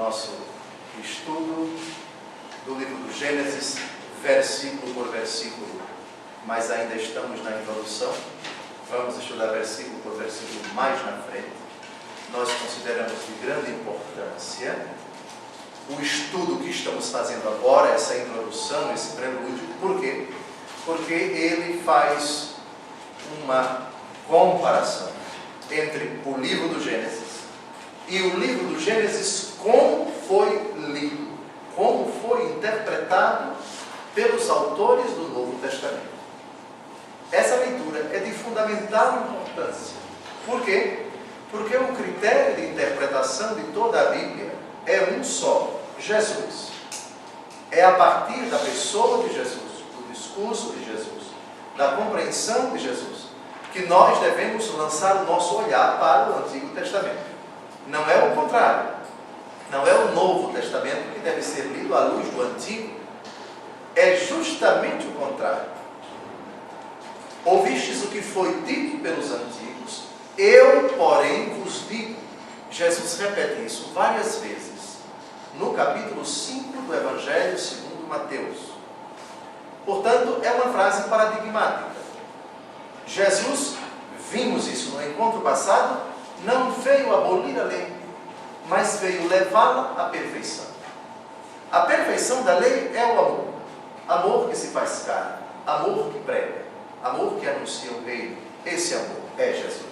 nosso estudo do livro do Gênesis, versículo por versículo, mas ainda estamos na introdução. Vamos estudar versículo por versículo mais na frente. Nós consideramos de grande importância o estudo que estamos fazendo agora, essa introdução, esse prelúdio. Por quê? Porque ele faz uma comparação entre o livro do Gênesis e o livro do Gênesis, como foi lido, como foi interpretado pelos autores do Novo Testamento. Essa leitura é de fundamental importância. Por quê? Porque o critério de interpretação de toda a Bíblia é um só: Jesus. É a partir da pessoa de Jesus, do discurso de Jesus, da compreensão de Jesus, que nós devemos lançar o nosso olhar para o Antigo Testamento. Não é o contrário. Não é o Novo Testamento que deve ser lido à luz do Antigo. É justamente o contrário. Ouvistes o que foi dito pelos antigos, eu, porém, vos digo. Jesus repete isso várias vezes no capítulo 5 do Evangelho segundo Mateus. Portanto, é uma frase paradigmática. Jesus, vimos isso no encontro passado, não veio abolir a lei, mas veio levá-la à perfeição. A perfeição da lei é o amor. Amor que se faz carne, amor que prega, amor que anuncia o reino. Esse amor é Jesus.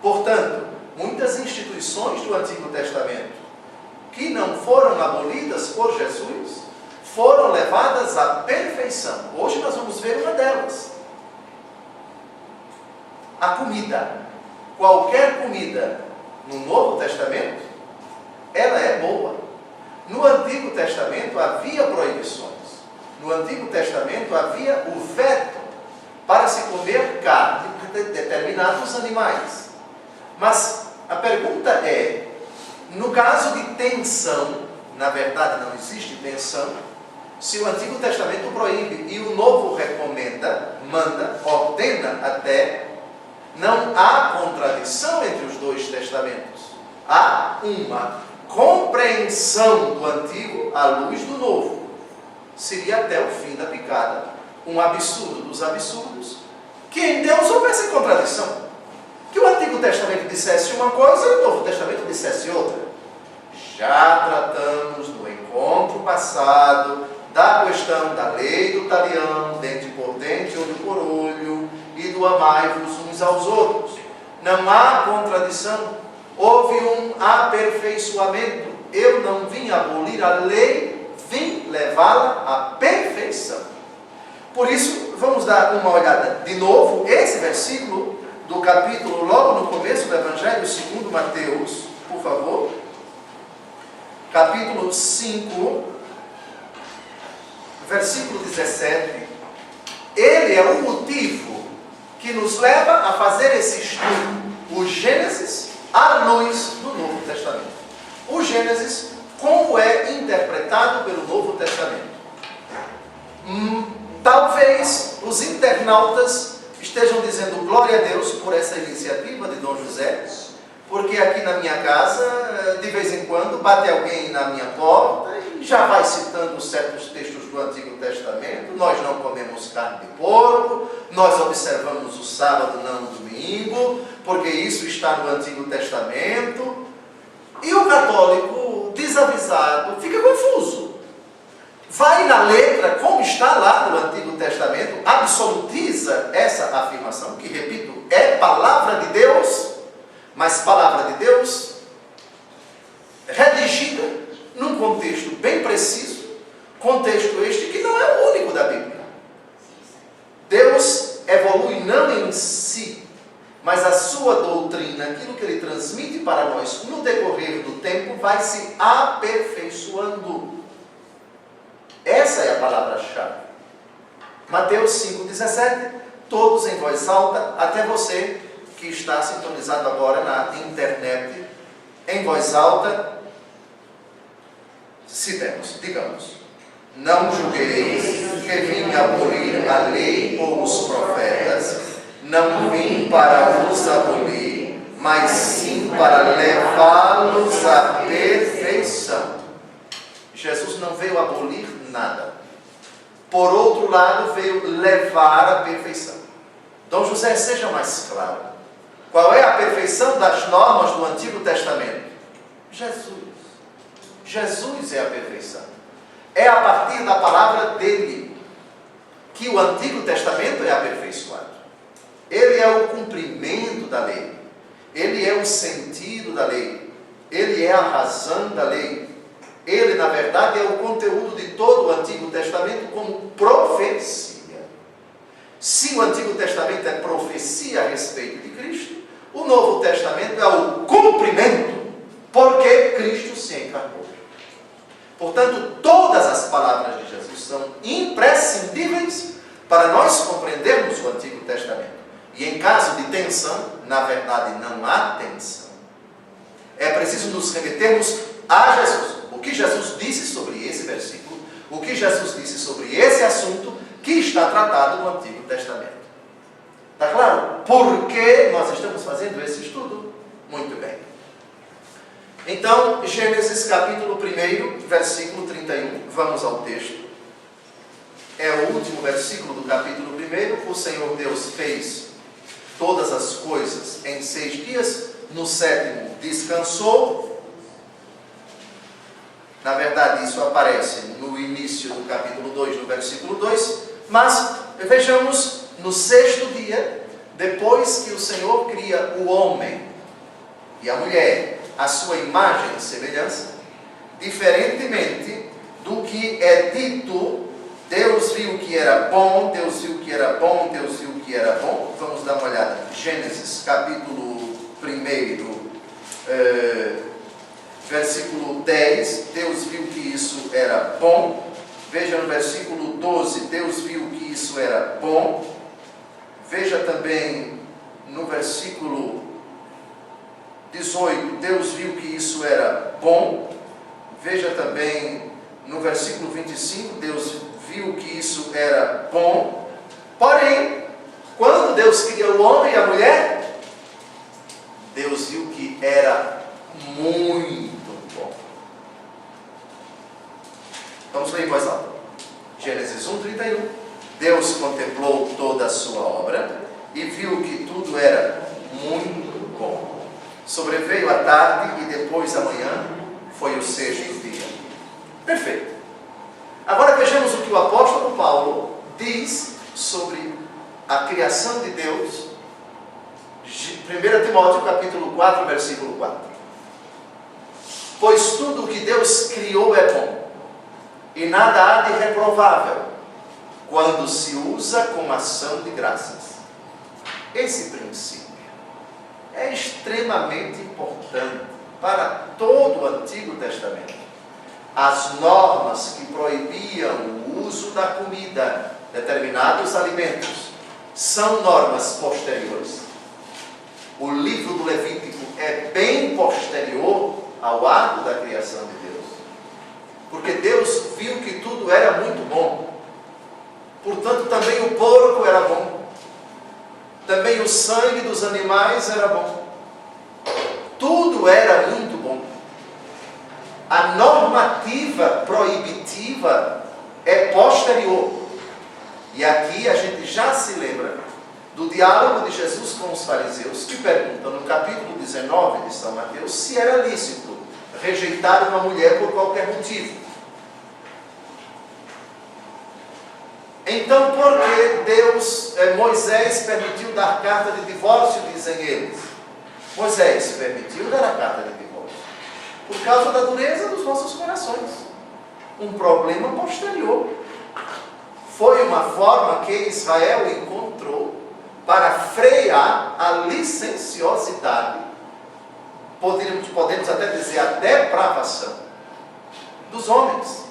Portanto, muitas instituições do Antigo Testamento que não foram abolidas por Jesus foram levadas à perfeição. Hoje nós vamos ver uma delas. A comida. Qualquer comida no Novo Testamento, ela é boa. No Antigo Testamento havia proibições. No Antigo Testamento havia o veto para se comer carne de determinados animais. Mas a pergunta é, no caso de tensão, na verdade não existe tensão, se o Antigo Testamento proíbe e o Novo recomenda, manda, ordena até, não há contradição entre os dois testamentos. Há uma compreensão do Antigo à luz do Novo. Seria até o fim da picada. Um absurdo dos absurdos que em Deus houvesse contradição. Que o Antigo Testamento dissesse uma coisa e o Novo Testamento dissesse outra. Já tratamos no encontro passado da questão da lei do talião, dente por dente, olho por olho, e do amai-vos uns aos outros. Não há contradição. Houve um aperfeiçoamento. Eu não vim abolir a lei, vim levá-la à perfeição. Por isso, vamos dar uma olhada de novo, esse versículo do capítulo, logo no começo do Evangelho segundo Mateus, por favor. Capítulo 5, versículo 17. Ele é o motivo que nos leva a fazer esse estudo, o Gênesis à luz do Novo Testamento. O Gênesis, como é interpretado pelo Novo Testamento. Talvez os internautas estejam dizendo glória a Deus por essa iniciativa de Dom José, porque aqui na minha casa, de vez em quando, bate alguém na minha porta e já vai citando certos textos do Antigo Testamento. Nós não comemos carne de porco, nós observamos o sábado, não o domingo, porque isso está no Antigo Testamento. E o católico desavisado fica confuso. Vai na letra, como está lá no Antigo Testamento, absolutiza essa afirmação, que, repito, é palavra de Deus, mas palavra de Deus redigida num contexto bem preciso, contexto este que não é o único da Bíblia. Deus evolui não em si, mas a sua doutrina, aquilo que ele transmite para nós no decorrer do tempo, vai se aperfeiçoando. Essa é a palavra-chave. Mateus 5,17, todos em voz alta, até você que está sintonizado agora na internet, em voz alta, citemos, digamos: não julgueis que vim abolir a lei ou os profetas, não vim para os abolir, mas sim para levá-los à perfeição. Jesus não veio abolir nada. Por outro lado, veio levar a perfeição. Dom José, seja mais claro. Qual é a perfeição das normas do Antigo Testamento? Jesus. Jesus é a perfeição. É a partir da palavra dele que o Antigo Testamento é aperfeiçoado. Ele é o cumprimento da lei. Ele é o sentido da lei. Ele é a razão da lei. Ele, na verdade, é o conteúdo de todo o Antigo Testamento como profecia. Se o Antigo Testamento é profecia a respeito de Cristo, o Novo Testamento é o cumprimento, porque Cristo se encarnou. Portanto, todas as palavras de Jesus são imprescindíveis para nós compreendermos o Antigo Testamento. E em caso de tensão, na verdade não há tensão. É preciso nos remetermos a Jesus. O que Jesus disse sobre esse versículo, o que Jesus disse sobre esse assunto que está tratado no Antigo Testamento. Está claro? Por que nós estamos fazendo esse estudo? Muito bem. Então, Gênesis capítulo 1, versículo 31. Vamos ao texto. É o último versículo do capítulo 1. O Senhor Deus fez todas as coisas em 6 dias. No 7º descansou. Na verdade, isso aparece no início do capítulo 2, no versículo 2. Mas vejamos, no 6º dia, depois que o Senhor cria o homem e a mulher, a sua imagem e semelhança, diferentemente do que é dito, Deus viu que era bom, Deus viu que era bom, Deus viu que era bom. Vamos dar uma olhada. Gênesis capítulo 1, versículo 10, Deus viu que isso era bom. Veja no versículo 12, Deus viu que isso era bom. Veja também no versículo 18, Deus viu que isso era bom. Veja também no versículo 25, Deus viu que isso era bom. Porém, quando Deus criou o homem e a mulher, Deus viu que era muito bom. Vamos ler em voz alta. Gênesis 1:31. Deus contemplou toda a sua obra e viu que tudo era muito bom. Sobreveio a tarde e depois a manhã, foi o 6º dia. Perfeito. Agora vejamos o que o apóstolo Paulo diz sobre a criação de Deus. 1 Timóteo capítulo 4, versículo 4. Pois tudo o que Deus criou é bom, e nada há de reprovável, quando se usa com ação de graças. Esse princípio é extremamente importante para todo o Antigo Testamento. As normas que proibiam o uso da comida, determinados alimentos, são normas posteriores. O livro do Levítico é bem posterior ao ato da criação de Deus. Porque Deus viu que tudo era muito bom. Portanto, também o porco era bom. Também o sangue dos animais era bom. Tudo era muito bom. A normativa proibitiva é posterior. E aqui a gente já se lembra do diálogo de Jesus com os fariseus, que perguntam no capítulo 19 de São Mateus se era lícito rejeitar uma mulher por qualquer motivo. Então, por que Moisés permitiu dar carta de divórcio, dizem eles? Moisés permitiu dar a carta de divórcio por causa da dureza dos nossos corações. Um problema posterior. Foi uma forma que Israel encontrou para frear a licenciosidade, podemos até dizer a depravação dos homens.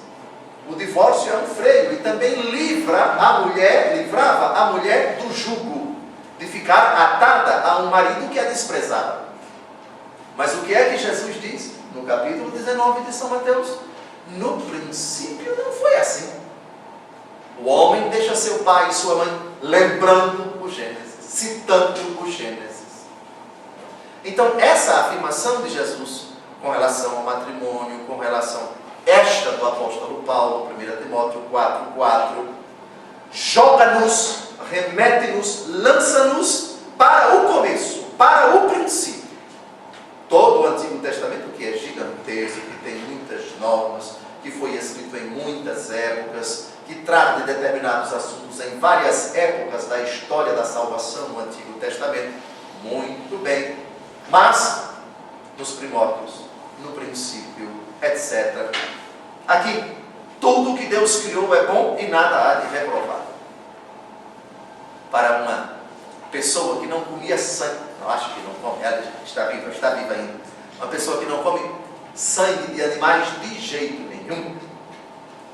O divórcio é um freio e também livrava a mulher do jugo, de ficar atada a um marido que a desprezava. Mas o que é que Jesus diz no capítulo 19 de São Mateus? No princípio não foi assim. O homem deixa seu pai e sua mãe, lembrando o Gênesis, citando o Gênesis. Então, essa afirmação de Jesus com relação ao matrimônio, com relação esta do apóstolo Paulo, 1 Timóteo 4:4, joga-nos, remete-nos, lança-nos para o começo, para o princípio. Todo o Antigo Testamento, que é gigantesco, que tem muitas normas, que foi escrito em muitas épocas, que trata de determinados assuntos em várias épocas da história da salvação no Antigo Testamento. Muito bem. Mas, nos primórdios, no princípio, etc. Aqui, tudo o que Deus criou é bom e nada há de reprovar. Para uma pessoa que não comia sangue, não acho que não come, ela está viva ainda. Uma pessoa que não come sangue de animais de jeito nenhum.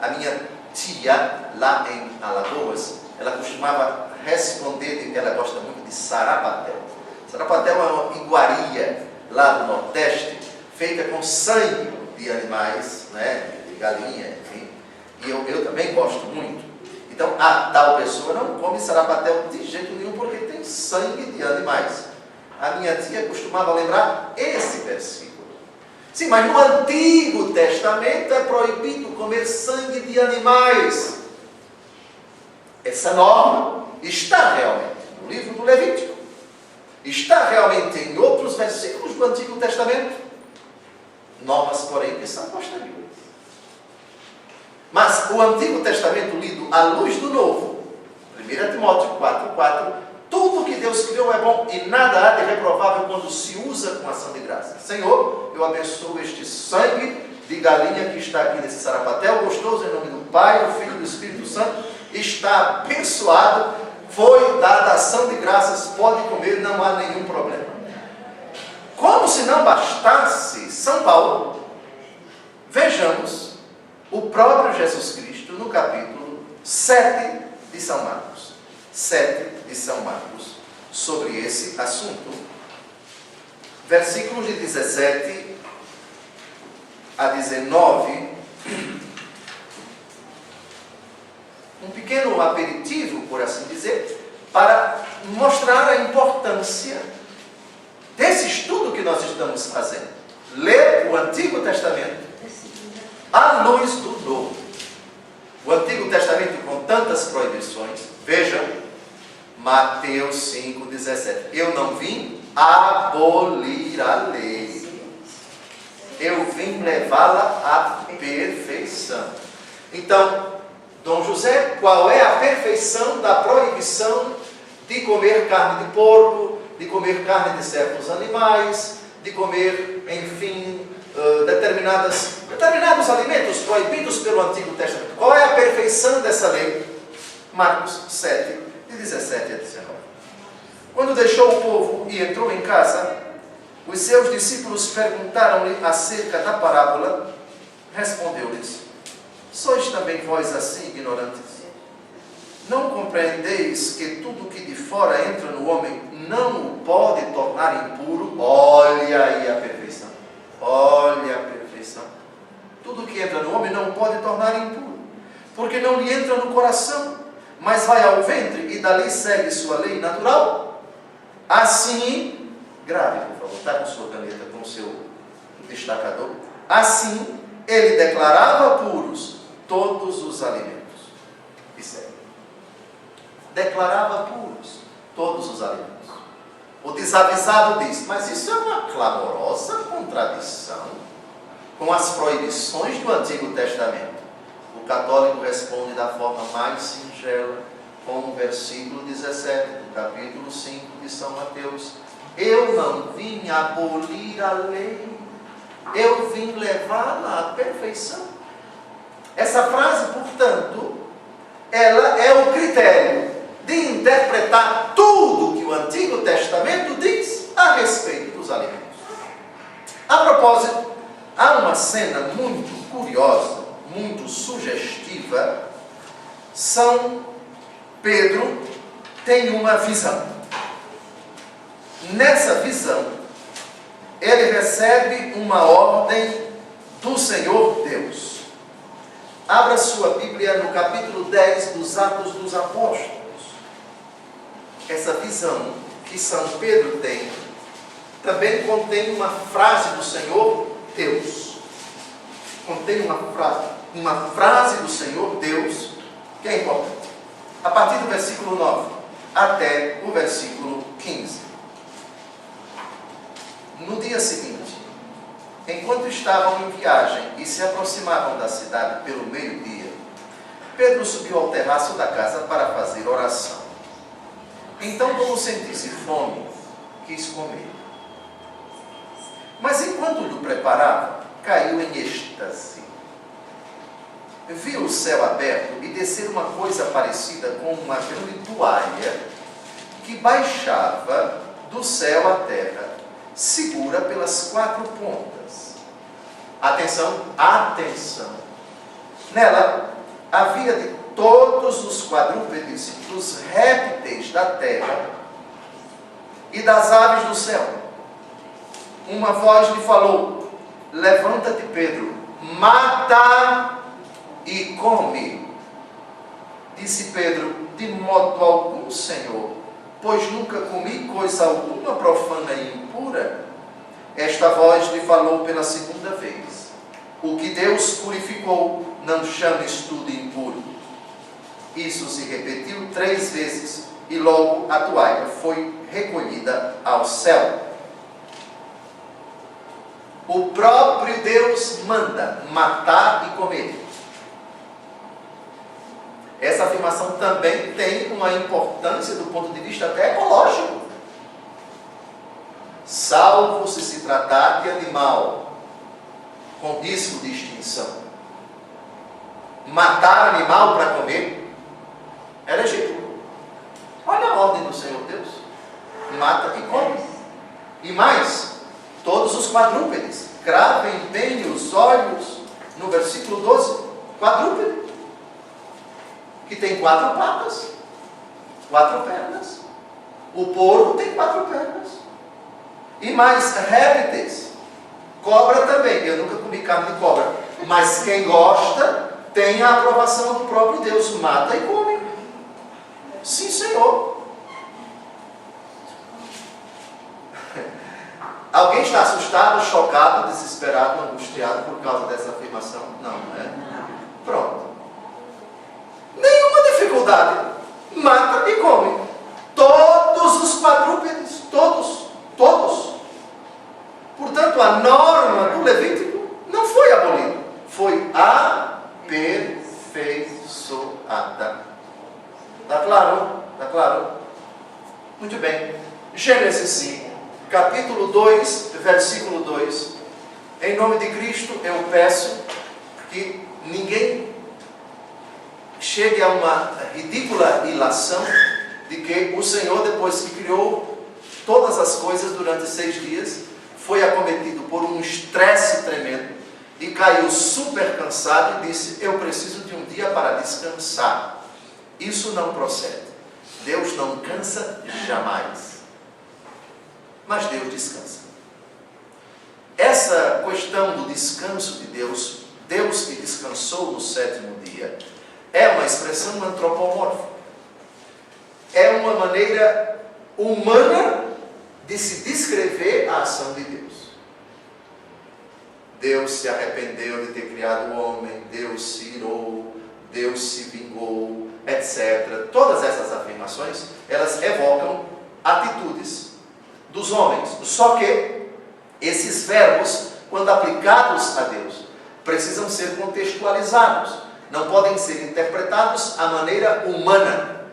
A minha tia, lá em Alagoas, ela costumava responder, ela gosta muito de sarapatel. Sarapatel é uma iguaria lá do Nordeste, feita com sangue de animais, né, de galinha, enfim. E eu também gosto muito. Então, a tal pessoa não come sarapatel de jeito nenhum, porque tem sangue de animais. A minha tia costumava lembrar esse versículo. Sim, mas no Antigo Testamento é proibido comer sangue de animais. Essa norma está realmente no livro do Levítico. Está realmente em outros versículos do Antigo Testamento. Normas, porém, que são posteriores. Mas o Antigo Testamento lido à luz do Novo, 1 Timóteo 4:4, tudo que Deus criou é bom e nada há de reprovável quando se usa com ação de graça. Senhor, eu abençoo este sangue de galinha que está aqui nesse sarapatel gostoso, em nome do Pai, do Filho e do Espírito Santo. Está abençoado, foi dada ação de graças, pode comer, não há nenhum problema. Como se não bastasse São Paulo, vejamos o próprio Jesus Cristo no capítulo 7 de São Marcos. 7 de São Marcos, sobre esse assunto. Versículos de 17 a 19. Um pequeno aperitivo, por assim dizer, para mostrar a importância desse estudo que nós estamos fazendo. Ler o Antigo Testamento à luz do Novo. O Antigo Testamento com tantas proibições. Vejam, Mateus 5:17. Eu não vim abolir a lei. Eu vim levá-la à perfeição. Então, Dom José, qual é a perfeição da proibição de comer carne de porco, de comer carne de certos animais, de comer, enfim, determinados alimentos proibidos pelo Antigo Testamento? Qual é a perfeição dessa lei? Marcos 7, de 17 a 19. Quando deixou o povo e entrou em casa, os seus discípulos perguntaram-lhe acerca da parábola. Respondeu-lhes: sois também vós assim ignorantes? Não compreendeis que tudo que de fora entra no homem não o pode tornar impuro? Olha aí a perfeição. Olha a perfeição. Tudo que entra no homem não o pode tornar impuro, porque não lhe entra no coração, mas vai ao ventre e dali segue sua lei natural. Assim, grave, por favor, está com sua caneta, com o seu destacador. Assim, ele declarava puros todos os alimentos. Isso é. Declarava puros todos os alimentos. O desavisado diz: mas isso é uma clamorosa contradição com as proibições do Antigo Testamento. O católico responde da forma mais singela, com o versículo 17 do capítulo 5 de São Mateus: eu não vim abolir a lei, eu vim levá-la à perfeição. Essa frase, portanto, ela é o critério de interpretar tudo que o Antigo Testamento diz a respeito dos alimentos. A propósito, há uma cena muito curiosa, muito sugestiva. São Pedro tem uma visão. Nessa visão, ele recebe uma ordem do Senhor Deus. Abra sua Bíblia no capítulo 10 dos Atos dos Apóstolos. Essa visão que São Pedro tem também contém uma frase do Senhor Deus. contém uma frase do Senhor Deus que é importante. A partir do versículo 9 até o versículo 15. No dia seguinte, enquanto estavam em viagem e se aproximavam da cidade pelo meio-dia, Pedro subiu ao terraço da casa para fazer oração. Então, como sentisse fome, quis comer. Mas enquanto lhe preparava, caiu em êxtase. Viu o céu aberto e descer uma coisa parecida com uma grande toalha que baixava do céu à terra, segura pelas 4 pontas. Atenção, atenção! Nela havia de todos os quadrúpedes, dos répteis da terra e das aves do céu. Uma voz lhe falou: levanta-te, Pedro, mata e come. Disse Pedro: de modo algum, Senhor, pois nunca comi coisa alguma profana e impura. Esta voz lhe falou pela segunda vez: o que Deus purificou, não chames tu de impuro. Isso se repetiu 3 vezes e logo a toalha foi recolhida ao céu. O próprio Deus manda matar e comer. Essa afirmação também tem uma importância do ponto de vista até ecológico. Salvo se tratar de animal com risco de extinção. Matar animal para comer é legítimo. Olha a ordem do Senhor Deus: mata e come. E mais, todos os quadrúpedes. Cravem bem os olhos no versículo 12. Quadrúpede, que tem 4 patas, 4 pernas. O porco tem 4 pernas. E mais, répteis. Cobra também. Eu nunca comi carne de cobra, mas quem gosta tem a aprovação do próprio Deus: mata e come. Sim, Senhor. Alguém está assustado, chocado, desesperado, angustiado por causa dessa afirmação? Não, né? Pronto. Nenhuma dificuldade. Mata e come. Todos os quadrúpedes, todos. Portanto, a norma do Levítico não foi abolida, foi aperfeiçoada. Está claro? Está claro? Muito bem. Gênesis 5, capítulo 2, versículo 2. Em nome de Cristo, eu peço que ninguém chegue a uma ridícula ilação de que o Senhor, depois que criou todas as coisas durante 6 dias, foi acometido por um estresse tremendo e caiu super cansado e disse: eu preciso de um dia para descansar. Isso não procede. Deus não cansa jamais. Mas Deus descansa. Essa questão do descanso de Deus, Deus que descansou no 7º dia, é uma expressão antropomórfica. É uma maneira humana de se descrever a ação de Deus. Deus se arrependeu de ter criado o homem, Deus se irou, Deus se vingou, etc. Todas essas afirmações, elas evocam atitudes dos homens. Só que esses verbos, quando aplicados a Deus, precisam ser contextualizados. Não podem ser interpretados à maneira humana.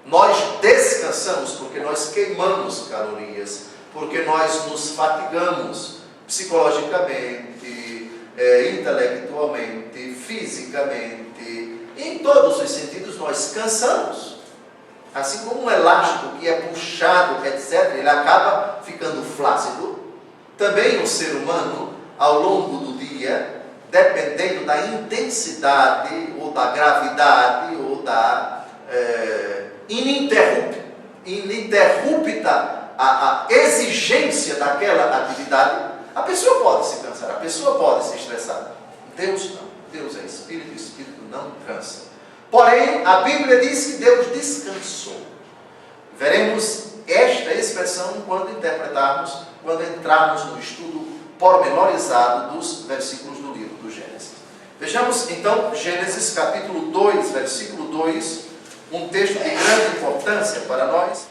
Nós descansamos porque nós queimamos calorias, porque nós nos fatigamos psicologicamente, intelectualmente, fisicamente. Em todos os sentidos nós cansamos. Assim como um elástico que é puxado, etc., ele acaba ficando flácido. Também o ser humano, ao longo do dia, dependendo da intensidade, ou da gravidade, ou da ininterrupta a exigência daquela atividade, a pessoa pode se cansar, a pessoa pode se estressar. Deus não. Deus é Espírito e o Espírito não cansa. Porém, a Bíblia diz que Deus descansou. Veremos esta expressão quando entrarmos no estudo pormenorizado dos versículos do livro do Gênesis. Vejamos então Gênesis capítulo 2, versículo 2, um texto de grande importância para nós.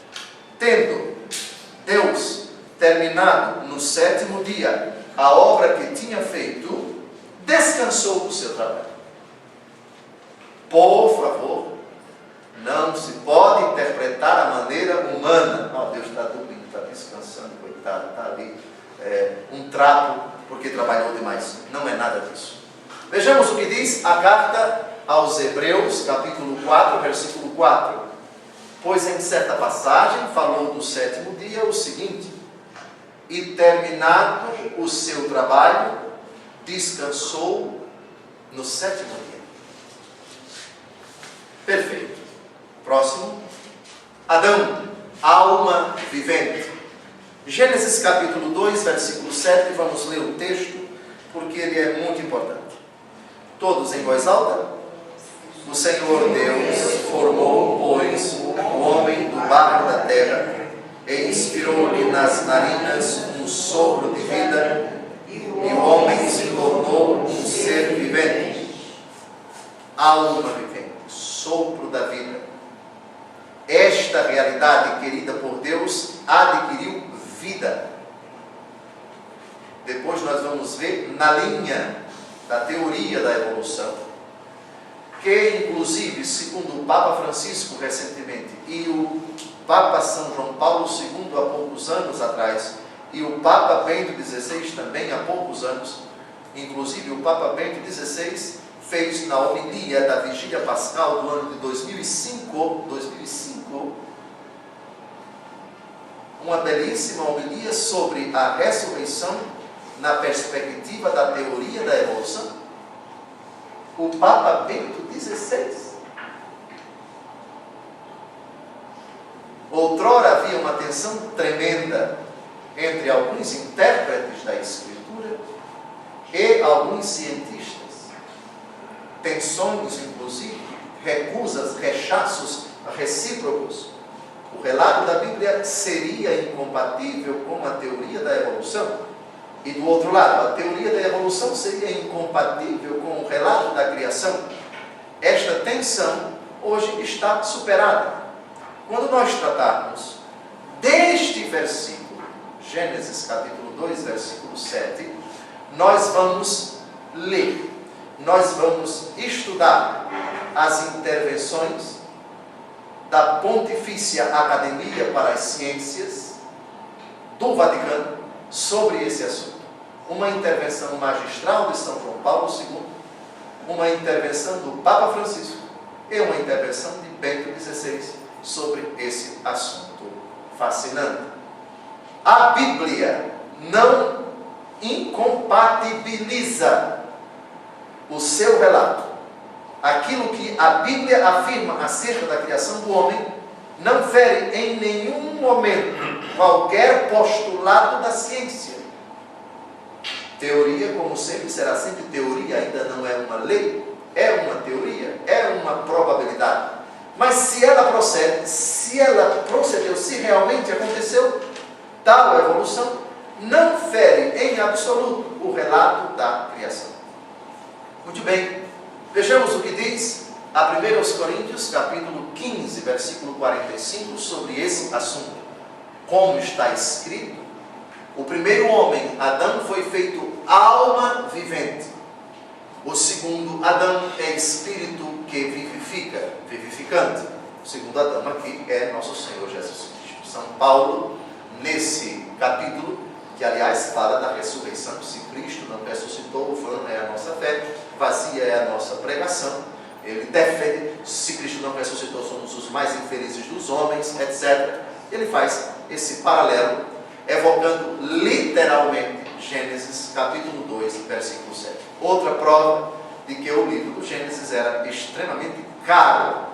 Tendo Deus terminado no 7º dia a obra que tinha feito, descansou do seu trabalho. Por favor, não se pode interpretar a maneira humana. Oh, Deus está dormindo, está descansando, coitado, está ali um trapo porque trabalhou demais. Não é nada disso. Vejamos o que diz a carta aos Hebreus, capítulo 4, versículo 4. Pois em certa passagem falou do 7º dia o seguinte: e terminado o seu trabalho, descansou no 7º dia. Perfeito. Próximo. Adão, alma vivente. Gênesis capítulo 2, versículo 7, vamos ler o texto, porque ele é muito importante. Todos em voz alta. O Senhor Deus formou, pois, o homem do barro da terra, e inspirou-lhe nas narinas um sopro de vida, e o homem se tornou um ser vivente. Alma vivente, sopro da vida. Esta realidade querida por Deus adquiriu vida. Depois nós vamos ver na linha da teoria da evolução, que inclusive, segundo o Papa Francisco recentemente, e o Papa São João Paulo II há poucos anos atrás, e o Papa Bento XVI também há poucos anos, inclusive o Papa Bento XVI fez na homilia da Vigília Pascal do ano de 2005, uma belíssima homilia sobre a ressurreição na perspectiva da teoria da evolução. O Papa Bento XVI. Outrora havia uma tensão tremenda entre alguns intérpretes da Escritura e alguns cientistas. Tensões, inclusive, recusas, rechaços recíprocos. O relato da Bíblia seria incompatível com a teoria da evolução. E do outro lado, a teoria da evolução seria incompatível com o relato da criação. Esta tensão hoje está superada. Quando nós tratarmos deste versículo, Gênesis capítulo 2, versículo 7, nós vamos ler, nós vamos estudar as intervenções da Pontifícia Academia para as Ciências do Vaticano sobre esse assunto. Uma intervenção magistral de São João Paulo II, uma intervenção do Papa Francisco e uma intervenção de Bento XVI sobre esse assunto fascinante. A Bíblia não incompatibiliza o seu relato. Aquilo que a Bíblia afirma acerca da criação do homem não fere em nenhum momento qualquer postulado da ciência. Teoria, como sempre, será sempre teoria, ainda não é uma lei, é uma teoria, é uma probabilidade. Mas se ela procede, se ela procedeu, se realmente aconteceu tal evolução, não fere em absoluto o relato da criação. Muito bem, vejamos o que diz a 1 Coríntios, capítulo 15, versículo 45, sobre esse assunto. Como está escrito, o primeiro homem, Adão, foi feito alma vivente. O segundo Adão é espírito que vivifica, vivificante. O segundo Adão aqui é nosso Senhor Jesus Cristo. São Paulo, nesse capítulo, que aliás fala da ressurreição. Se Cristo não ressuscitou, vã é a nossa fé, vazia é a nossa pregação. Ele defende, se Cristo não ressuscitou, somos os mais infelizes dos homens, etc. Ele faz esse paralelo, evocando literalmente Gênesis capítulo 2, versículo 7. Outra prova de que o livro do Gênesis era extremamente caro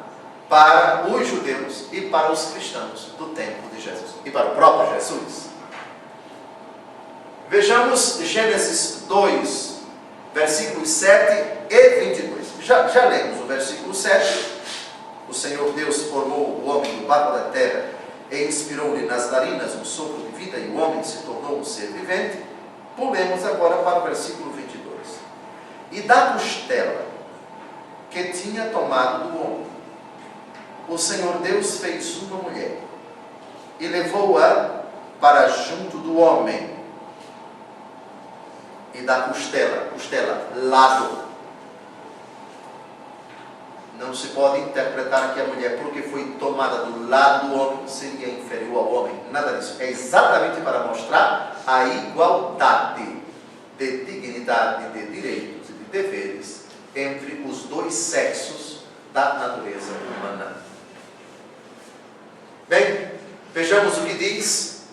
para os judeus e para os cristãos do tempo de Jesus, e para o próprio Jesus. Vejamos Gênesis 2, versículos 7 e 22. Já lemos o versículo 7. O Senhor Deus formou o homem do barro da terra e inspirou-lhe nas narinas um sopro de vida, e o homem se tornou um ser vivente. Pulemos agora para o versículo 22. E da costela que tinha tomado do homem, o Senhor Deus fez uma mulher e levou-a para junto do homem. E da costela, lado. Não se pode interpretar que a mulher, porque foi tomada do lado do homem, seria inferior ao homem. Nada disso. É exatamente para mostrar a igualdade de dignidade, de direitos e de deveres entre os dois sexos da natureza humana. Bem, vejamos o que diz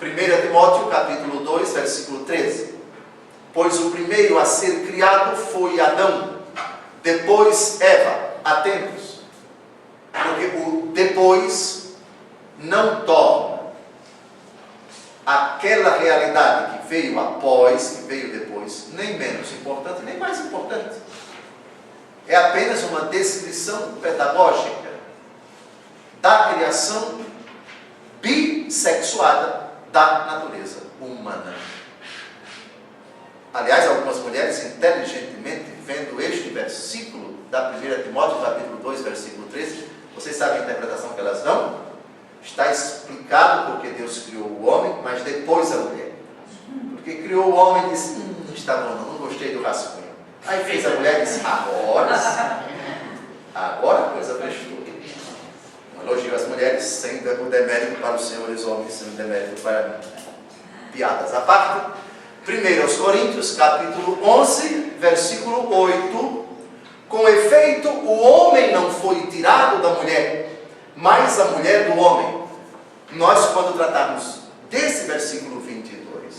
1 Timóteo capítulo 2, versículo 13. Pois o primeiro a ser criado foi Adão, depois Eva. Atentos, porque o depois não torna aquela realidade que veio após, que veio depois, nem menos importante, nem mais importante. É apenas uma descrição pedagógica da criação bissexuada da natureza humana. Aliás, algumas mulheres, inteligentemente, vendo este versículo da 1 Timóteo, capítulo 2, versículo 13, vocês sabem a interpretação que elas dão? Está explicado porque Deus criou o homem, mas depois a mulher. Porque criou o homem e disse, não está bom, não gostei do rascunho. Aí fez a mulher e disse, agora a coisa prestou. Um elogio às mulheres, sem o demérito para os senhores homens, sem o demérito para mim. Piadas à parte. 1 Coríntios, capítulo 11, versículo 8. Com efeito, o homem não foi tirado da mulher, mas a mulher do homem. Nós, quando tratarmos desse versículo 22,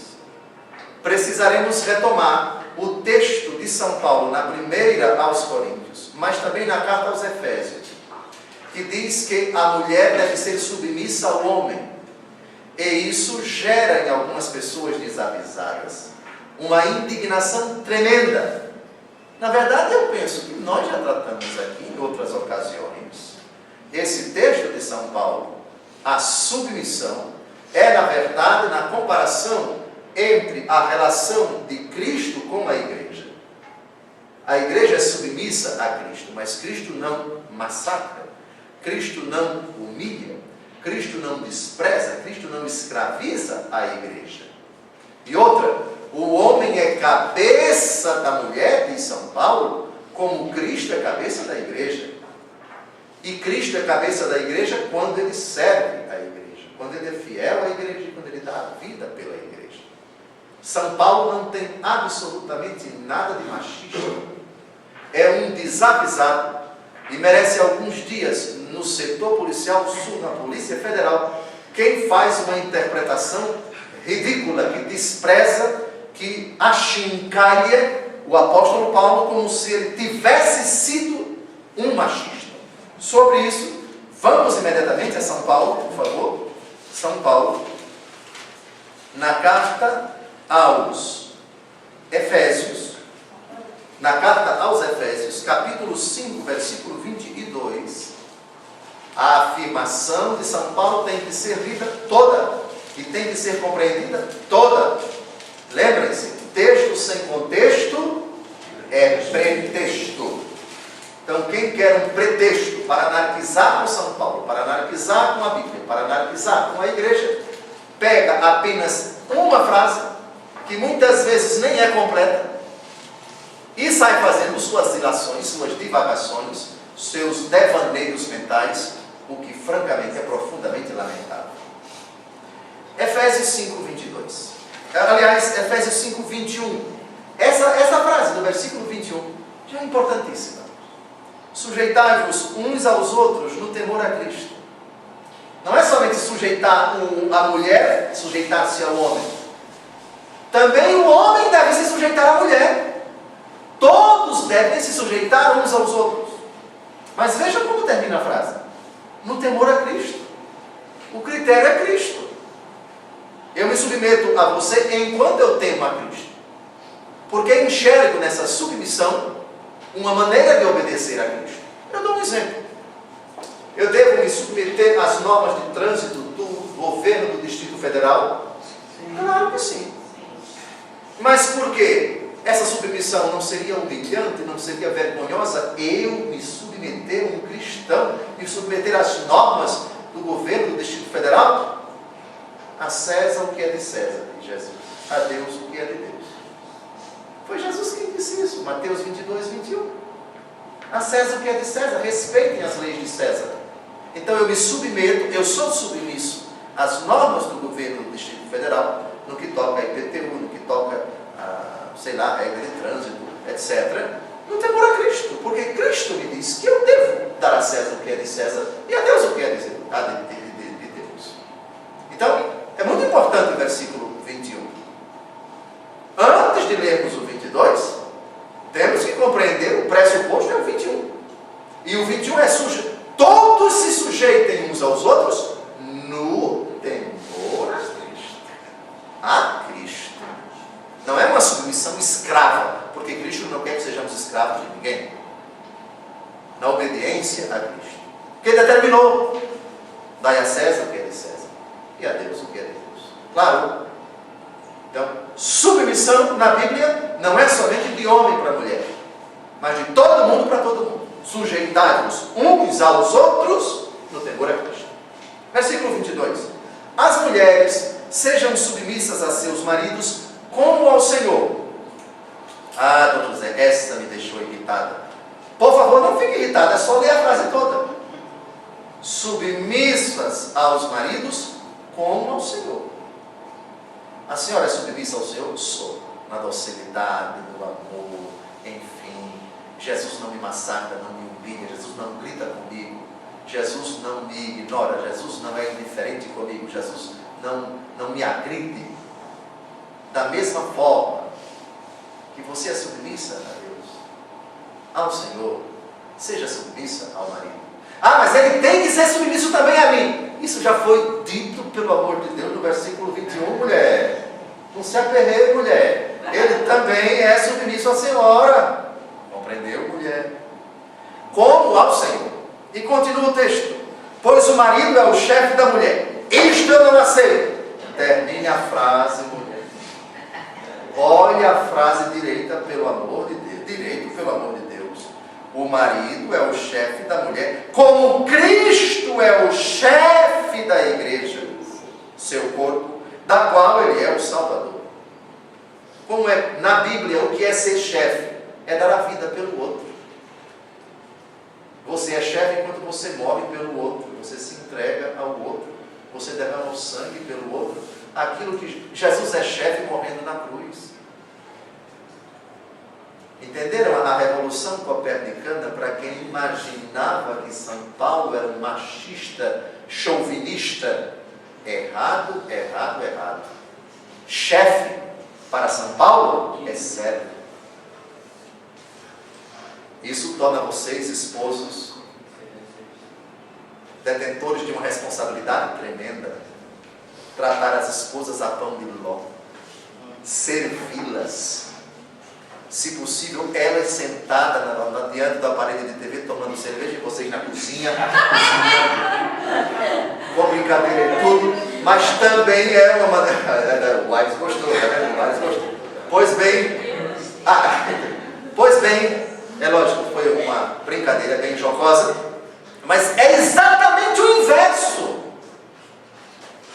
precisaremos retomar o texto de São Paulo na primeira aos Coríntios, mas também na carta aos Efésios, que diz que a mulher deve ser submissa ao homem. E isso gera em algumas pessoas desavisadas uma indignação tremenda. Na verdade, eu penso que nós já tratamos aqui em outras ocasiões. Esse texto de São Paulo, a submissão, é na verdade na comparação entre a relação de Cristo com a igreja. A igreja é submissa a Cristo, mas Cristo não massacra, Cristo não humilha, Cristo não despreza, Cristo não escraviza a igreja. E outra, o homem é cabeça da mulher, diz São Paulo, como Cristo é cabeça da igreja. E Cristo é cabeça da igreja quando ele serve a igreja, quando ele é fiel à igreja e quando ele dá a vida pela igreja. São Paulo não tem absolutamente nada de machista. É um desavisado e merece alguns dias no setor policial sul, na Polícia Federal, quem faz uma interpretação ridícula, que despreza, que achincalha o apóstolo Paulo como se ele tivesse sido um machista. Sobre isso, vamos imediatamente a São Paulo, por favor. São Paulo, na carta aos Efésios, capítulo 5, versículo 22, a afirmação de São Paulo tem que ser lida toda e tem que ser compreendida toda. Lembrem-se, texto sem contexto é pretexto. Então, quem quer um pretexto para anarquizar com São Paulo, para anarquizar com a Bíblia, para anarquizar com a igreja, pega apenas uma frase, que muitas vezes nem é completa, e sai fazendo suas dilações, suas divagações, seus devaneios mentais, o que francamente é profundamente lamentável. Efésios 5, 22. Aliás, Efésios 5, 21. Essa frase do versículo 21 já é importantíssima. Sujeitai-vos uns aos outros no temor a Cristo. Não é somente sujeitar a mulher, sujeitar-se ao homem. Também o homem deve se sujeitar à mulher. Todos devem se sujeitar uns aos outros. Mas veja como termina a frase. No temor a Cristo. O critério é Cristo. Eu me submeto a você enquanto eu temo a Cristo. Porque enxergo nessa submissão uma maneira de obedecer a Cristo. Eu dou um exemplo. Eu devo me submeter às normas de trânsito do governo do Distrito Federal? Sim. Claro que sim. Mas por quê? Essa submissão não seria humilhante, não seria vergonhosa? Eu me submeter, um cristão, me submeter às normas do governo do Distrito Federal? A César o que é de César, diz Jesus. A Deus o que é de Deus. Foi Jesus quem disse isso, Mateus 22, 21. A César o que é de César, respeitem as leis de César. Então eu me submeto, eu sou submisso às normas do governo do Distrito Federal, no que toca a IPTU, no que toca a regra de trânsito, etc. No temor a Cristo, porque Cristo me diz que eu devo dar a César o que é de César e a Deus o que é de Deus. Então, é muito importante o versículo 21. Antes de lermos o 22, temos que compreender o pressuposto é o 21. E o 21 é sujeito. Todos se sujeitem uns aos outros no temor a Cristo. A Cristo. Não é uma submissão escrava, porque Cristo não quer que sejamos escravos de ninguém. Na obediência a Cristo. Que Ele determinou. Dai a César o que é de César e a Deus o que é de Deus. Claro. Então, submissão na Bíblia não é somente de homem para mulher, mas de todo mundo para todo mundo. Sujeitai-vos uns aos outros no temor a Cristo. Versículo 22. As mulheres sejam submissas a seus maridos como ao Senhor. Ah, doutor José, essa me deixou irritada. Por favor, não fique irritada, é só ler a frase toda. Submissas aos maridos como ao Senhor. A senhora é submissa ao Senhor? Eu sou. Na docilidade, no amor, enfim. Jesus não me massacra, não me humilha, Jesus não grita comigo, Jesus não me ignora, Jesus não é indiferente comigo, Jesus não me agride. Da mesma forma que você é submissa a Deus, ao Senhor, seja submissa ao marido. Ah, mas ele tem que ser submisso também a mim. Isso já foi dito, pelo amor de Deus, no versículo 21, mulher. Não se aperreie, mulher. Ele também é submisso à senhora. Compreendeu, mulher? Como ao Senhor. E continua o texto. Pois o marido é o chefe da mulher. Isto eu não aceito. Termine a frase, mulher. Olhe a frase direita, pelo amor de Deus. Direito, pelo amor de Deus. O marido é o chefe da mulher, como Cristo é o chefe da igreja, seu corpo, da qual ele é o Salvador. Como é na Bíblia, o que é ser chefe? É dar a vida pelo outro. Você é chefe enquanto você morre pelo outro, você se entrega ao outro, você derrama o sangue pelo outro. Aquilo que Jesus é chefe morrendo na cruz. Entenderam a revolução copernicana para quem imaginava que São Paulo era um machista, chauvinista? Errado, errado, errado. Chefe para São Paulo é servo. Isso torna vocês, esposos, detentores de uma responsabilidade tremenda. Tratar as esposas a pão de ló, servi-las. Se possível, elas sentadas diante da parede de TV tomando cerveja e vocês na cozinha, com brincadeira e tudo, mas também é uma maneira. O Aires gostou, tá vendo? O Aires gostou. Pois bem, é lógico, foi uma brincadeira bem jocosa, mas é exatamente o inverso.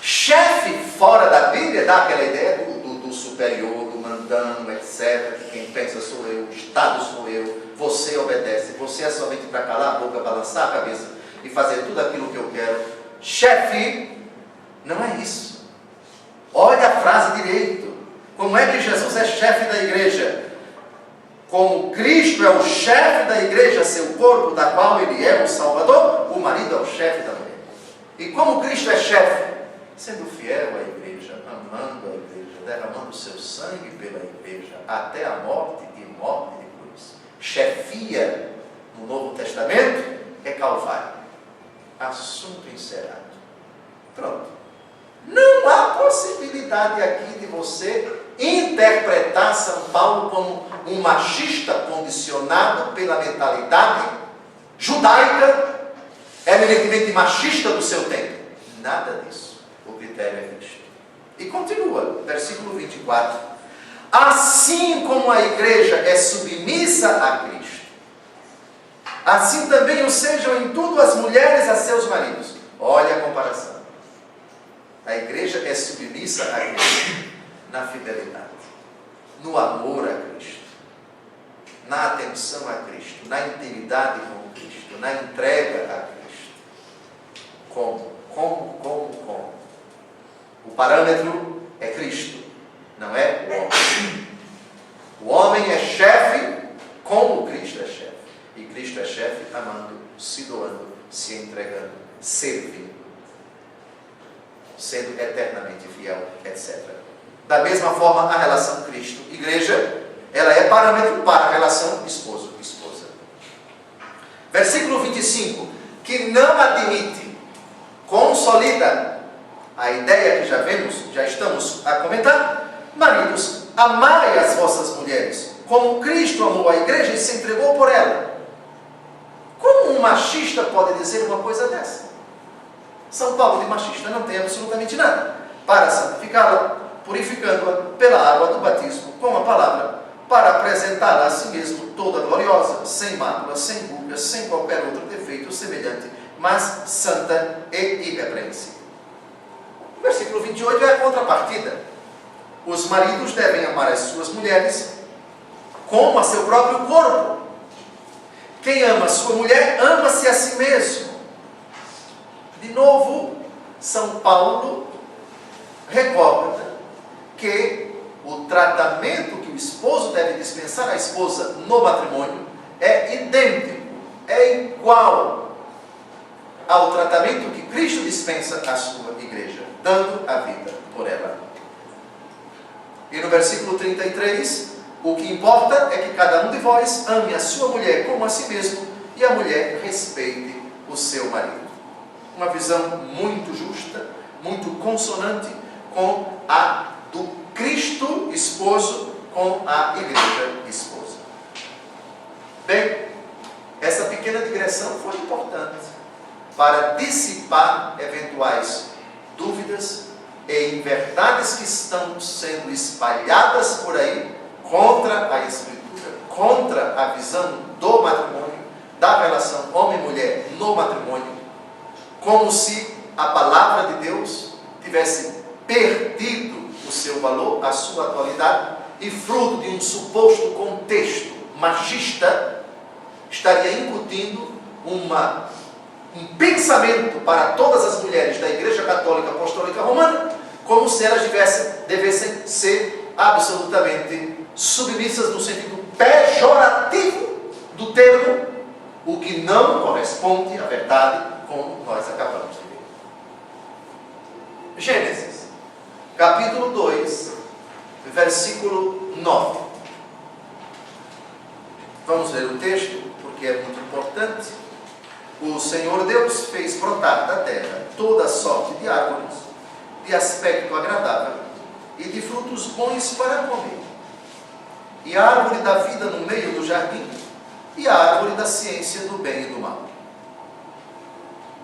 Chefe fora da Bíblia dá aquela ideia do superior, do mandando, etc. Que quem pensa sou eu, o Estado sou eu, você obedece, você é somente para calar a boca, balançar a cabeça e fazer tudo aquilo que eu quero. Chefe, não é isso. Olha a frase direito. Como é que Jesus é chefe da igreja? Como Cristo é o chefe da igreja, seu corpo, da qual ele é o Salvador, o marido é o chefe da mulher. E como Cristo é chefe? Sendo fiel à igreja, amando a igreja, derramando o seu sangue pela igreja, até a morte e morte de cruz. Chefia no Novo Testamento é Calvário. Assunto encerrado. Pronto. Não há possibilidade aqui de você interpretar São Paulo como um machista condicionado pela mentalidade judaica, eminentemente machista do seu tempo. Nada disso. O critério é Cristo. E continua, versículo 24. Assim como a igreja é submissa a Cristo, assim também o sejam em tudo as mulheres a seus maridos. Olha a comparação. A igreja é submissa a Cristo na fidelidade, no amor a Cristo, na atenção a Cristo, na intimidade com Cristo, na entrega a Cristo. Como? O parâmetro é Cristo, não é o homem. O homem é chefe como Cristo é chefe. E Cristo é chefe amando, se doando, se entregando, servindo, sendo eternamente fiel, etc. Da mesma forma, a relação Cristo-igreja, ela é parâmetro para a relação esposo-esposa. Versículo 25, que não admite, consolida a ideia que já vemos, já estamos a comentar. Maridos, amai as vossas mulheres, como Cristo amou a igreja e se entregou por ela. Como um machista pode dizer uma coisa dessa? São Paulo de machista não tem absolutamente nada. Para santificá-la, purificando-a pela água do batismo com a palavra, para apresentá-la a si mesmo toda gloriosa, sem mácula, sem rugas, sem qualquer outro defeito semelhante, mas santa e irrepreensível. O versículo 28 é a contrapartida. Os maridos devem amar as suas mulheres como a seu próprio corpo. Quem ama a sua mulher, ama-se a si mesmo. De novo, São Paulo recorda que o tratamento que o esposo deve dispensar à esposa no matrimônio é idêntico, é igual ao tratamento que Cristo dispensa à sua igreja, dando a vida por ela. E no versículo 33, o que importa é que cada um de vós ame a sua mulher como a si mesmo e a mulher respeite o seu marido. Uma visão muito justa, muito consonante com a do Cristo esposo com a igreja esposa. Bem, essa pequena digressão foi importante para dissipar eventuais dúvidas e inverdades que estão sendo espalhadas por aí contra a Escritura, contra a visão do matrimônio, da relação homem-mulher no matrimônio, como se a palavra de Deus tivesse perdido o seu valor, a sua atualidade, e fruto de um suposto contexto machista, estaria incutindo um pensamento para todas as mulheres da Igreja Católica Apostólica Romana, como se elas devessem ser absolutamente submissas no sentido pejorativo do termo, o que não corresponde à verdade, como nós acabamos de ver. Gênesis, capítulo 2, versículo 9. Vamos ler o texto, porque é muito importante. O Senhor Deus fez brotar da terra toda sorte de árvores, de aspecto agradável e de frutos bons para comer, e a árvore da vida no meio do jardim, e a árvore da ciência do bem e do mal.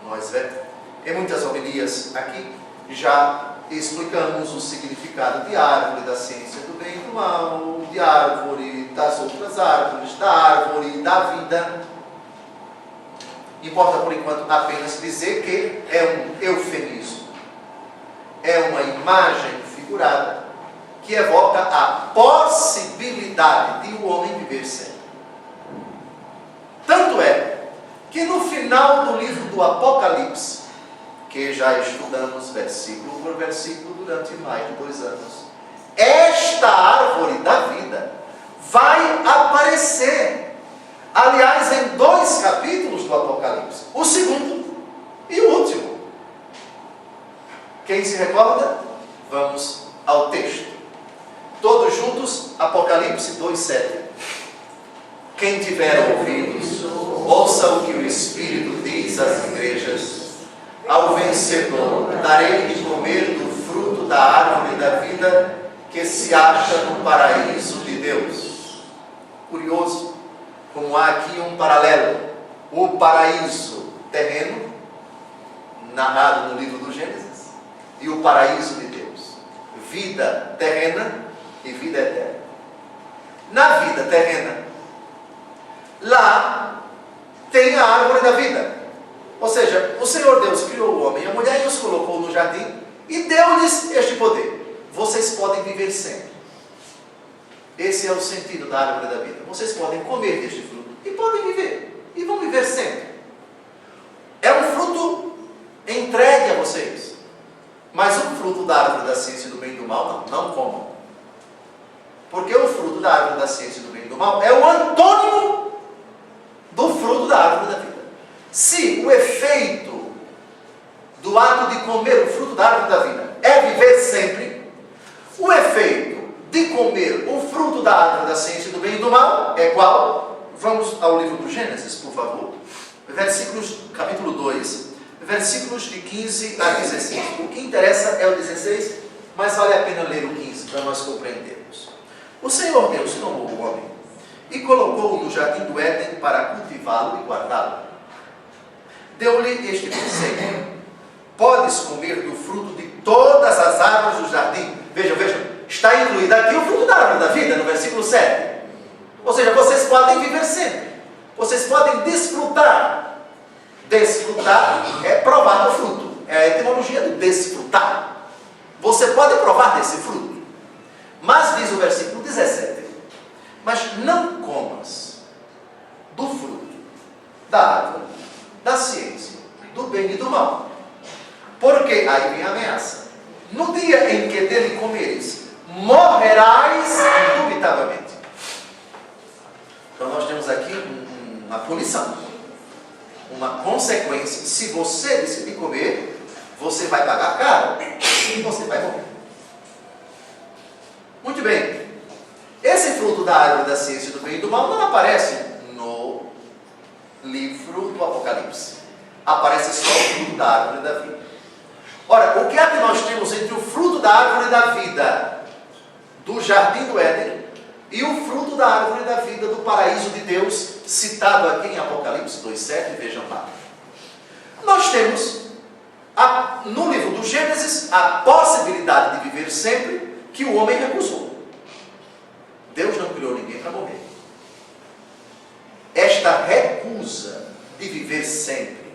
Nós, em muitas homilias aqui, já explicamos o significado de árvore da ciência do bem e do mal, de árvore das outras árvores, da árvore da vida. Importa, por enquanto, apenas dizer que é um eufemismo, é uma imagem figurada que evoca a possibilidade de o homem viver sem. Tanto é que no final do livro do Apocalipse, que já estudamos versículo por versículo durante mais de 2 anos, esta árvore da vida vai aparecer, aliás, em 2 capítulos do Apocalipse, o segundo e o último. Quem se recorda? Vamos ao texto. Todos juntos, Apocalipse 2:7. Quem tiver ouvidos, ouça o que o Espírito diz às igrejas. Ao vencedor darei de comer do fruto da árvore da vida que se acha no paraíso de Deus. Curioso, como há aqui um paralelo. O paraíso terreno, narrado no livro do Gênesis, e o paraíso de Deus. Vida terrena e vida eterna. Na vida terrena, lá tem a árvore da vida. Ou seja, o Senhor Deus criou o homem e a mulher e os colocou no jardim e deu-lhes este poder. Vocês podem viver sempre. Esse é o sentido da árvore da vida. Vocês podem comer deste fruto e podem viver. E vão viver sempre. É um fruto entregue a vocês. Mas o fruto da árvore da ciência e do bem e do mal, não comam. Porque o fruto da árvore da ciência e do bem e do mal é o antônimo do fruto da árvore da vida. Se o efeito do ato de comer o fruto da árvore da vida é viver sempre, o efeito de comer o fruto da árvore da ciência do bem e do mal é qual? Vamos ao livro do Gênesis, por favor. Capítulo 2, versículos de 15 a 16. O que interessa é o 16, mas vale a pena ler o 15 para nós compreendermos. O Senhor Deus tomou o homem e colocou-o no jardim do Éden para cultivá-lo e guardá-lo. Deu-lhe este conselho: podes comer do fruto de todas as árvores do jardim. Vejam, está incluído aqui o fruto da árvore da vida, no versículo 7. Ou seja, vocês podem viver sempre. Vocês podem desfrutar. Desfrutar é provar do fruto. É a etimologia do desfrutar. Você pode provar desse fruto. Mas diz o versículo 17: mas não comas do fruto da árvore da ciência, do bem e do mal. Porque, aí vem a ameaça, no dia em que dele comeres, morrerás indubitavelmente. Então nós temos aqui uma punição, uma consequência. Se você decidir comer, você vai pagar caro e você vai morrer. Muito bem. Esse fruto da árvore da ciência do bem e do mal não aparece no livro do Apocalipse. Aparece só o fruto da árvore da vida. Ora, o que é que nós temos entre o fruto da árvore da vida do jardim do Éden e o fruto da árvore da vida do paraíso de Deus, citado aqui em Apocalipse 2,7, vejam lá. Nós temos, no livro do Gênesis, a possibilidade de viver sempre que o homem recusou. Deus não criou ninguém para morrer. Esta recusa de viver sempre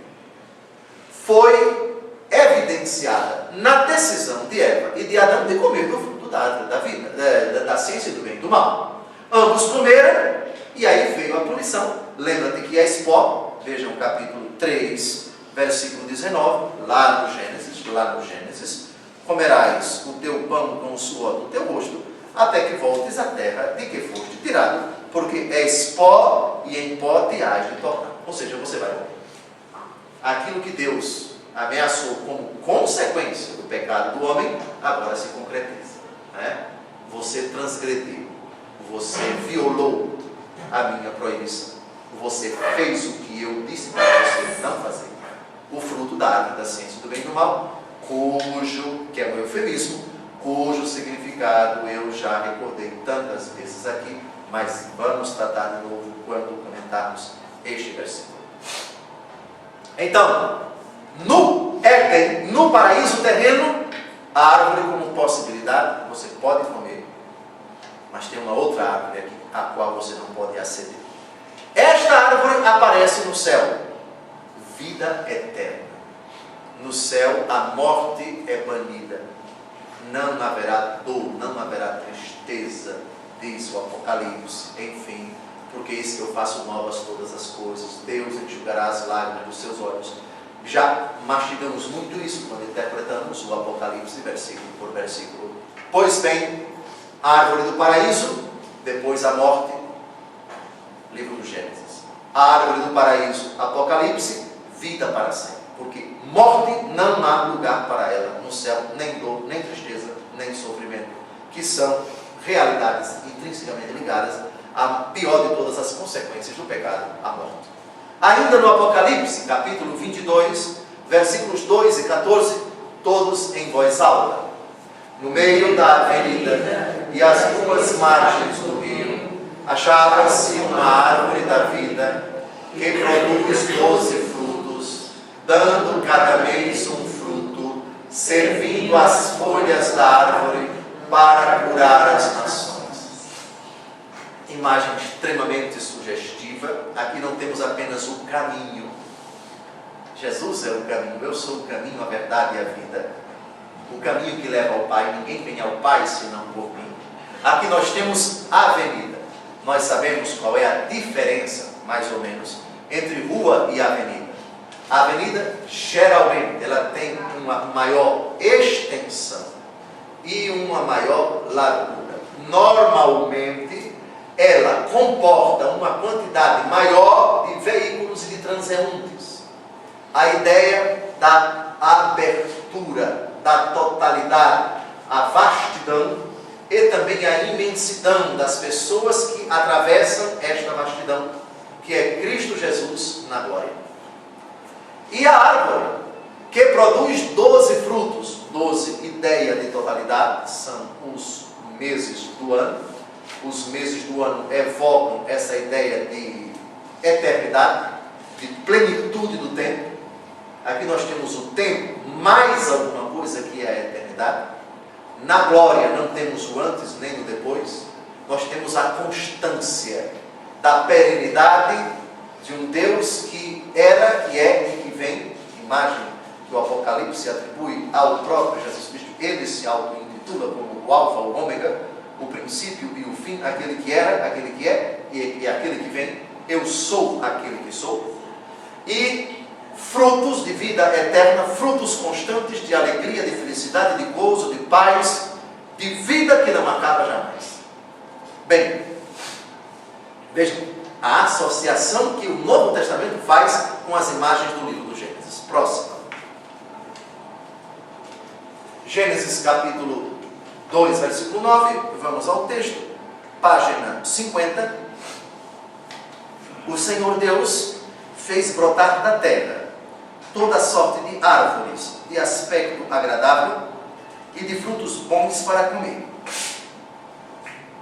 foi evidenciada na decisão de Eva e de Adão de comer do fruto da árvore da vida, da ciência do bem e do mal. Ambos comeram e aí veio a punição. Lembra-te que és pó, vejam o capítulo 3, versículo 19, lá no Gênesis, comerás o teu pão com o suor do teu rosto, até que voltes à terra de que foste tirado, porque és pó e em pó te hás de tornar. Ou seja, você vai morrer. Aquilo que Deus ameaçou como consequência do pecado do homem, agora se concretiza. Você transgrediu, você violou a minha proibição, você fez o que eu disse para você não fazer. O fruto da árvore da ciência do bem e do mal, cujo, que é um eufemismo, cujo significado eu já recordei tantas vezes aqui, mas vamos tratar de novo quando comentarmos este versículo. Então, no Éden, no paraíso terreno, a árvore como possibilidade, você pode comer, mas tem uma outra árvore aqui, a qual você não pode aceder. Esta árvore aparece no céu, vida eterna. No céu a morte é banida, não haverá dor, não haverá tristeza, diz o Apocalipse, enfim, porque eis que eu faço novas todas as coisas, Deus enxugará as lágrimas dos seus olhos. Já mastigamos muito isso quando interpretamos o Apocalipse versículo por versículo. Pois bem, a árvore do paraíso, depois a morte, livro do Gênesis. A árvore do paraíso, Apocalipse, vida para sempre. Porque morte não há lugar para ela no céu, nem dor, nem tristeza, nem sofrimento, que são realidades intrinsecamente ligadas à pior de todas as consequências do pecado, a morte. Ainda no Apocalipse, capítulo 22, versículos 2 e 14, todos em voz alta. No meio da avenida e às duas margens do rio, achava-se uma árvore da vida, que produz 12 frutos, dando cada mês um fruto, servindo as folhas da árvore para curar as nações. Imagem extremamente sugestiva. Aqui não temos apenas o caminho. Jesus é o caminho, eu sou o caminho, a verdade e a vida. O caminho que leva ao Pai, ninguém vem ao Pai senão por mim. Aqui nós temos a avenida. Nós sabemos qual é a diferença, mais ou menos, entre rua e avenida. A avenida, geralmente, ela tem uma maior extensão e uma maior largura. Normalmente, ela comporta uma quantidade maior de veículos e de transeuntes. A ideia da abertura, da totalidade, a vastidão e também a imensidão das pessoas que atravessam esta vastidão, que é Cristo Jesus na glória. E a árvore, que produz 12 frutos, 12, ideia de totalidade, são os meses do ano. Os meses do ano evocam essa ideia de eternidade, de plenitude do tempo. Aqui nós temos o tempo, mais alguma coisa que é a eternidade. Na glória não temos o antes nem o depois. Nós temos a constância da perenidade de um Deus que era, que é e que vem. Imagem que o Apocalipse atribui ao próprio Jesus Cristo. Ele se auto-intitula como o Alfa, o Ômega, o princípio e o fim, aquele que era, aquele que é e aquele que vem. Eu sou aquele que sou. E frutos de vida eterna, frutos constantes de alegria, de felicidade, de gozo, de paz, de vida que não acaba jamais. Bem, vejam a associação que o Novo Testamento faz com as imagens do livro do Gênesis. Próximo. Gênesis capítulo 2, versículo 9, vamos ao texto, página 50. O Senhor Deus fez brotar da terra toda sorte de árvores de aspecto agradável e de frutos bons para comer.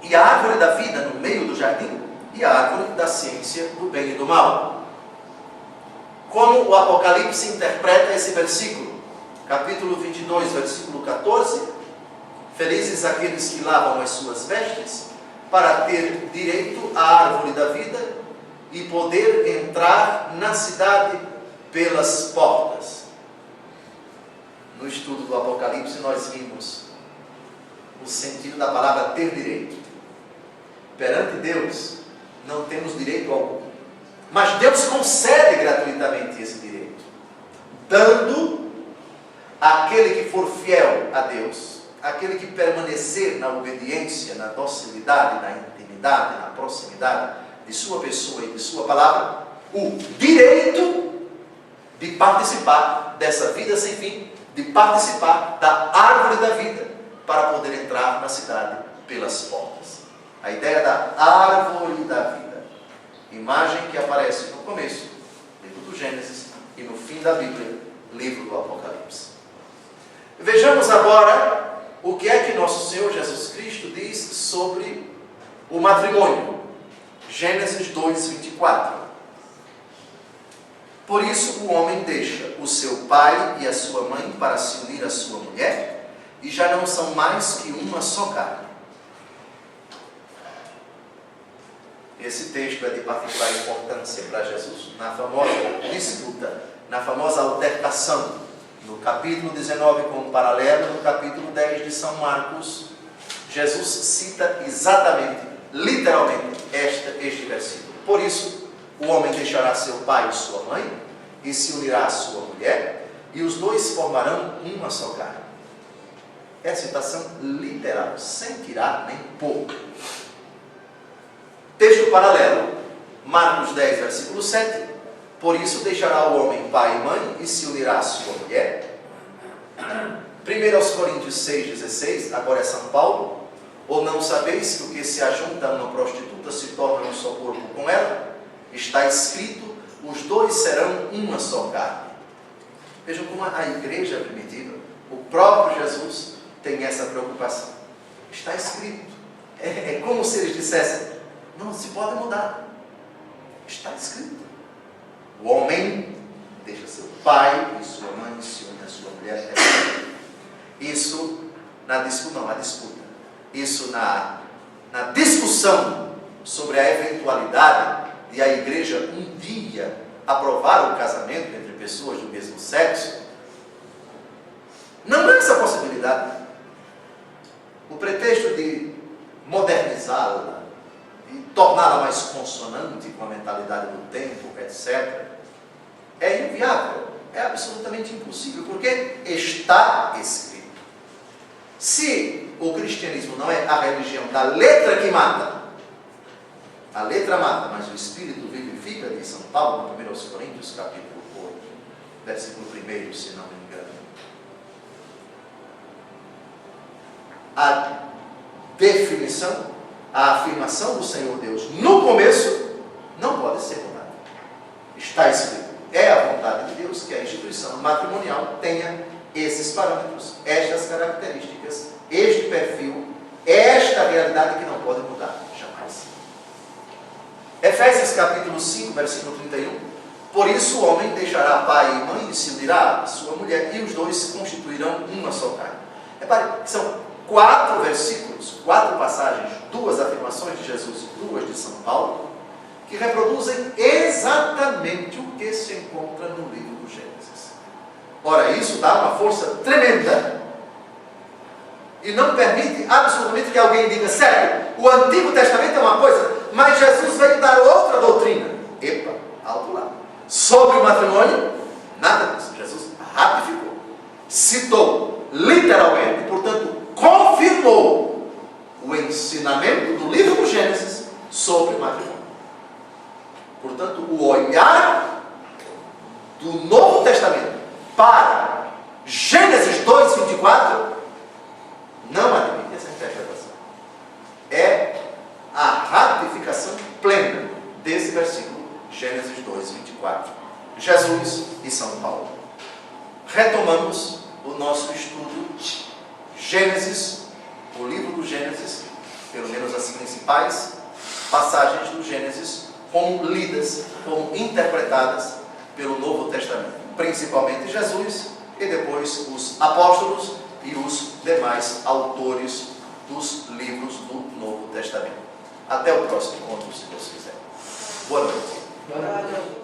E a árvore da vida no meio do jardim, e a árvore da ciência do bem e do mal. Como o Apocalipse interpreta esse versículo? Capítulo 22, versículo 14. Felizes aqueles que lavam as suas vestes, para ter direito à árvore da vida e poder entrar na cidade pelas portas. No estudo do Apocalipse nós vimos o sentido da palavra ter direito. Perante Deus não temos direito algum, mas Deus concede gratuitamente esse direito, dando àquele que for fiel a Deus, aquele que permanecer na obediência, na docilidade, na intimidade, na proximidade de sua pessoa e de sua palavra, o direito de participar dessa vida sem fim, de participar da árvore da vida, para poder entrar na cidade pelas portas. A ideia da árvore da vida, imagem que aparece no começo, livro do Gênesis, e no fim da Bíblia, livro do Apocalipse. Vejamos agora o que é que nosso Senhor Jesus Cristo diz sobre o matrimônio. Gênesis 2, 24. Por isso o homem deixa o seu pai e a sua mãe para se unir à sua mulher, e já não são mais que uma só carne. Esse texto é de particular importância para Jesus na famosa disputa, na famosa altercação, no capítulo 19, como paralelo, no capítulo 10 de São Marcos. Jesus cita exatamente, literalmente, este versículo. Por isso, o homem deixará seu pai e sua mãe, e se unirá à sua mulher, e os dois formarão uma só carne. É a citação literal, sem tirar nem pôr. Texto paralelo, Marcos 10, versículo 7. Por isso deixará o homem pai e mãe, e se unirá à sua mulher. 1 Coríntios 6, 16, agora é São Paulo. Ou não sabeis que o que se ajunta a uma prostituta se torna um só corpo com ela? Está escrito, os dois serão uma só carne. Vejam como a igreja primitiva, o próprio Jesus tem essa preocupação. Está escrito. É como se eles dissessem, não se pode mudar. Está escrito. O homem deixa seu pai e sua mãe, se une a sua mulher. Isso na disputa, não, a disputa. isso na discussão sobre a eventualidade de a igreja um dia aprovar o casamento entre pessoas do mesmo sexo, não é essa possibilidade. O pretexto de modernizá-la, de torná-la mais consonante com a mentalidade do tempo, etc., é inviável, é absolutamente impossível, porque está escrito. Se o cristianismo não é a religião da letra que mata, a letra mata, mas o Espírito vivifica, diz São Paulo, no 1 Coríntios, capítulo 8, versículo 1, se não me engano. A definição, a afirmação do Senhor Deus no começo não pode ser mudada. Está escrito. É a vontade de Deus que a instituição matrimonial tenha esses parâmetros, estas características, este perfil, esta realidade que não pode mudar jamais. Efésios capítulo 5, versículo 31. Por isso o homem deixará pai e mãe e se unirá à sua mulher, e os dois se constituirão uma só carne. Repare, são 4 versículos, 4 passagens, 2 afirmações de Jesus e 2 de São Paulo, que reproduzem exatamente o que se encontra no livro do Gênesis. Ora, isso dá uma força tremenda e não permite absolutamente que alguém diga: sério, o Antigo Testamento é uma coisa, mas Jesus veio dar outra doutrina. Epa, alto lá. Sobre o matrimônio, nada disso. Jesus ratificou, citou literalmente, portanto, confirmou o ensinamento do livro do Gênesis sobre o matrimônio. Portanto, o olhar do Novo Testamento para Gênesis 2, 24 não admite essa interpretação. É a ratificação plena desse versículo, Gênesis 2, 24. Jesus e São Paulo. Retomamos o nosso estudo. Gênesis, o livro do Gênesis, pelo menos as principais passagens do Gênesis, como lidas, como interpretadas pelo Novo Testamento, principalmente Jesus e depois os apóstolos e os demais autores dos livros do Novo Testamento. Até o próximo encontro, se Deus quiser. Boa noite. Boa noite.